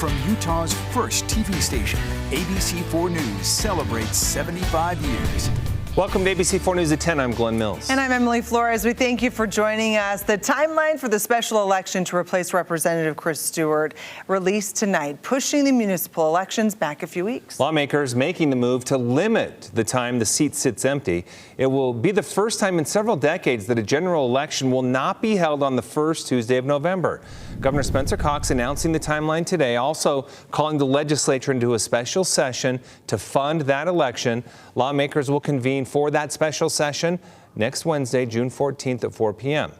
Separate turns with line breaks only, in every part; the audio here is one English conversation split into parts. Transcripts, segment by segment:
from Utah's first TV station, ABC4 News celebrates 75 years.
Welcome to ABC 4 News at 10. I'm Glenn Mills.
And I'm Emily Flores. We thank you for joining us. The timeline for the special election to replace Representative Chris Stewart released tonight, pushing the municipal elections back a few weeks.
Lawmakers making the move to limit the time the seat sits empty. It will be the first time in several decades that a general election will not be held on the first Tuesday of November. Governor Spencer Cox announcing the timeline today, also calling the legislature into a special session to fund that election. Lawmakers will convene for that special session next Wednesday, June 14th at 4 p.m.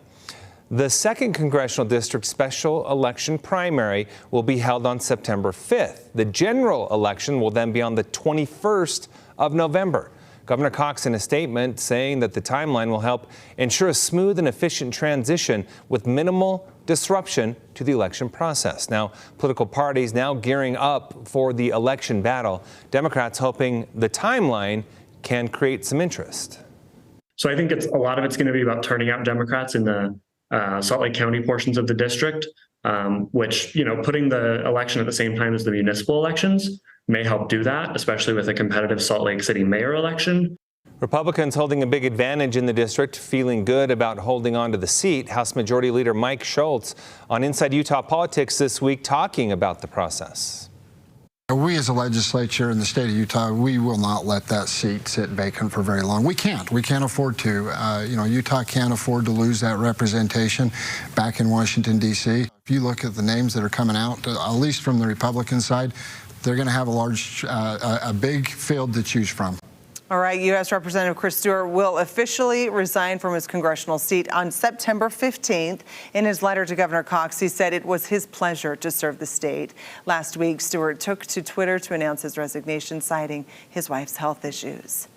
The 2nd Congressional District special election primary will be held on September 5th. The general election will then be on the 21st of November. Governor Cox in a statement saying that the timeline will help ensure a smooth and efficient transition with minimal disruption to the election process. Now, political parties now gearing up for the election battle. Democrats hoping the timeline can create some interest.
So I think a lot of it's going to be about turning out Democrats in the Salt Lake County portions of the district, which, putting the election at the same time as the municipal elections may help do that, especially with a competitive Salt Lake City mayor election.
Republicans holding a big advantage in the district, feeling good about holding on to the seat. House Majority Leader Mike Schultz on Inside Utah Politics this week talking about the process.
We as a legislature in the state of Utah, we will not let that seat sit vacant for very long. We can't afford to. Utah can't afford to lose that representation back in Washington, D.C. If you look at the names that are coming out, at least from the Republican side, they're going to have a big field to choose from.
All right, U.S. Representative Chris Stewart will officially resign from his congressional seat on September 15th. In his letter to Governor Cox, he said it was his pleasure to serve the state. Last week, Stewart took to Twitter to announce his resignation, citing his wife's health issues.